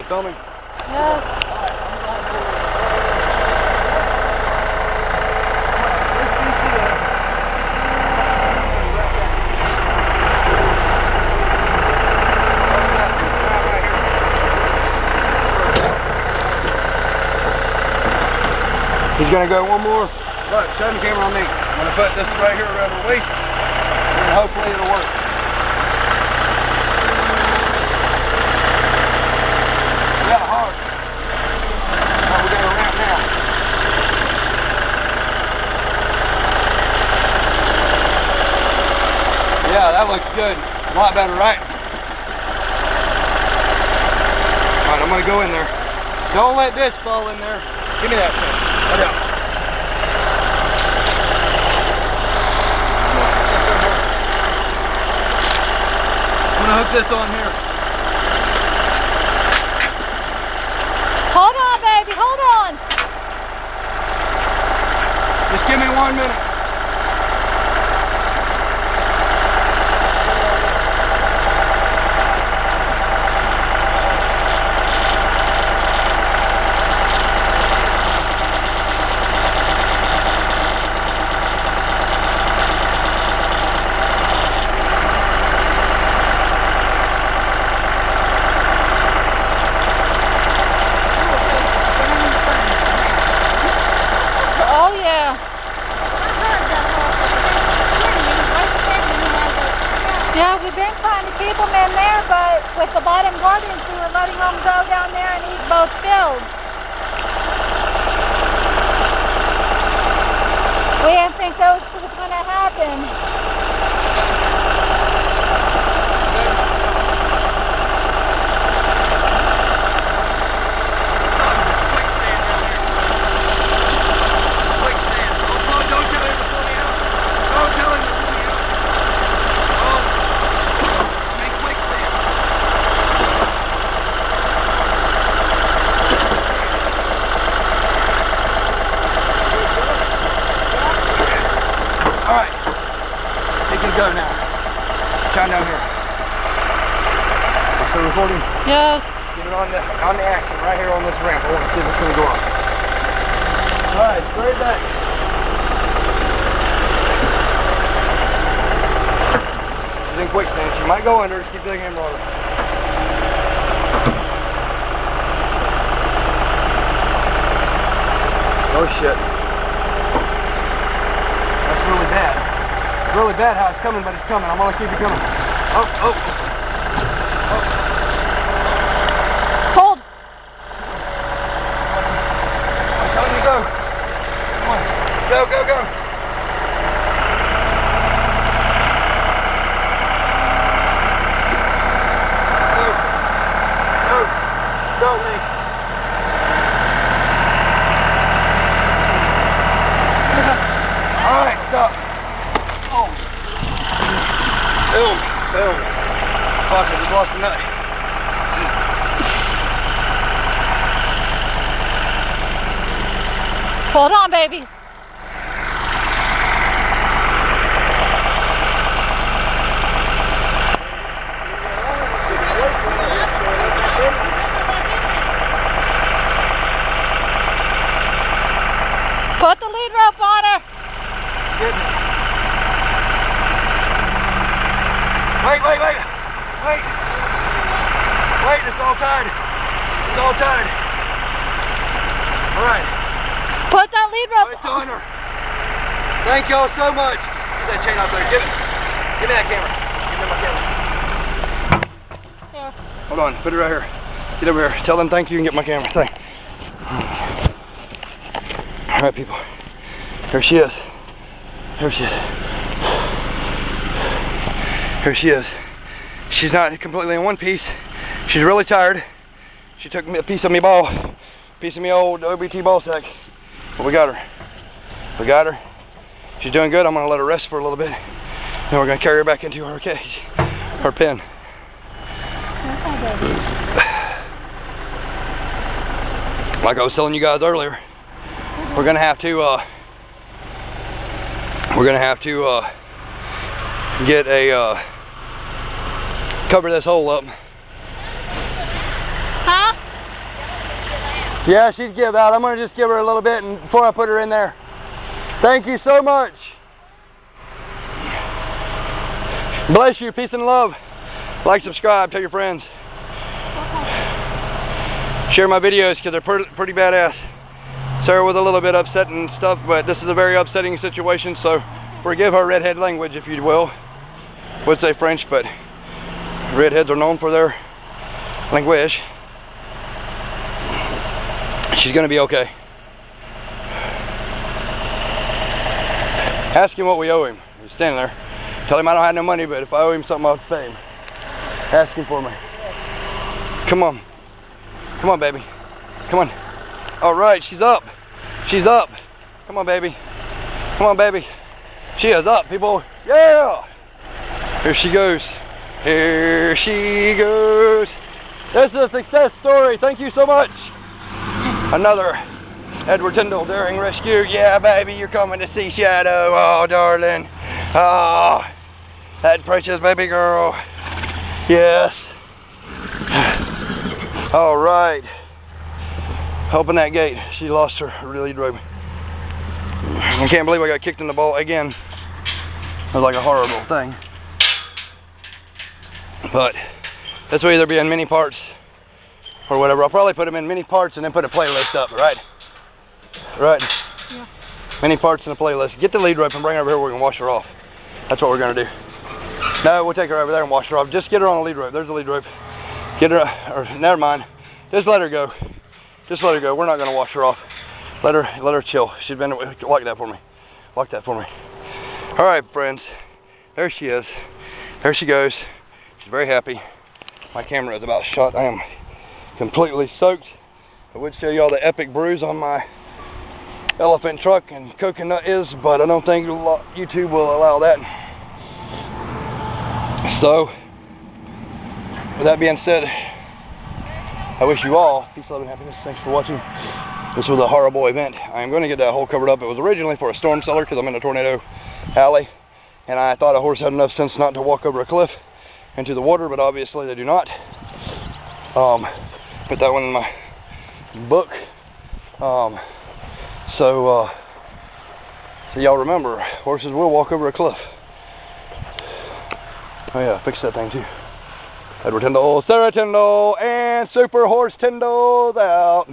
filming? Yes. He's gonna go one more. Look, show the camera on me. I'm gonna put this right here around her waist, and hopefully it'll work. We got a hard. Now we're gonna ramp now. Yeah, that looks good. A lot better, right? Alright, I'm gonna go in there. Don't let this fall in there. Give me that thing. Hurry up. I'm gonna hook this on here. Hold on, baby. Hold on. Just give me 1 minute. Yeah, we've been trying to keep them in there, but with the bottom guardians, we were letting them go down there and eat both fields. We didn't think those was going to happen. Alright, you can go now. Shine down here. Still recording? Yes. Get it on the action right here on this ramp. I want to see if it's going to go up. Alright, straight back. She's in quicksand. She might go under. Just keep the camera on her. Oh shit. Really bad. It's really bad how it's coming, but it's coming. I'm gonna keep it coming. Oh, oh. Oh. Hold. I'm telling you, go. Come on. Go, go, go. Go. Go. Go, Lee. Alright, stop. Oh. Boom. Boom. Fuck, I just lost a nut. Hold on, baby. Put the lead rope on her. Wait, wait, wait. Wait. Wait, it's all tied. It's all tied. Alright. Put that lead rope It's on her. Thank y'all so much. Get that chain out there. Give me that camera. Give me my camera. Here. Hold on. Put it right here. Get over here. Tell them thank you and get my camera. Thank. Alright, people. Here she is. Here she is. Here she is. She's not completely in one piece. She's really tired. She took me a piece of me ball. Piece of me old OBT ball sack. But we got her. We got her. She's doing good. I'm going to let her rest for a little bit. Then we're going to carry her back into her cage. Her pen. Like I was telling you guys earlier, we're going to have to get a cover this hole up. Huh? Yeah, she'd give out. I'm going to just give her a little bit and before I put her in there. Thank you so much. Bless you. Peace and love. Like, subscribe, tell your friends. Share my videos because they're pretty badass. Sarah was a little bit upset and stuff, but this is a very upsetting situation, so forgive her redhead language, if you will. Would say French, but redheads are known for their language. She's going to be okay. Ask him what we owe him. He's standing there. Tell him I don't have no money, but if I owe him something, I'll pay him. Ask him for me. Come on. Come on, baby. Come on. All right, she's up. She's up. Come on, baby. Come on, baby. She is up, people. Yeah! Here she goes. Here she goes. This is a success story. Thank you so much. Another Edward Tyndall daring rescue. Yeah, baby, you're coming to see Shadow. Oh, darling. Oh, that precious baby girl. Yes. All right. Open that gate. She lost her lead rope. I can't believe I got kicked in the ball again. It was like a horrible thing. But this will either be in mini parts or whatever. I'll probably put them in mini parts and then put a playlist up, right? Right? Yeah. Mini parts and a playlist. Get the lead rope and bring her over here where we can wash her off. That's what we're going to do. No, we'll take her over there and wash her off. Just get her on the lead rope. There's the lead rope. Get her, or never mind. Just let her go. Just let her go. We're not going to wash her off. Let her chill. She's been, lock that for me. Lock that for me. All right, friends. There she is. There she goes. She's very happy. My camera is about shut. I am completely soaked. I would show you all the epic bruise on my elephant truck and coconut is, but I don't think YouTube will allow that. So, with that being said, I wish you all peace, love, and happiness. Thanks for watching. This was a horrible event. I am going to get that hole covered up. It was originally for a storm cellar because I'm in a tornado alley, and I thought a horse had enough sense not to walk over a cliff into the water, but obviously they do not. Put that one in my book. So y'all remember, horses will walk over a cliff. Oh yeah, fix that thing too. Edward Tyndall, Sarah Tyndall, and Super Horse Tyndall's out.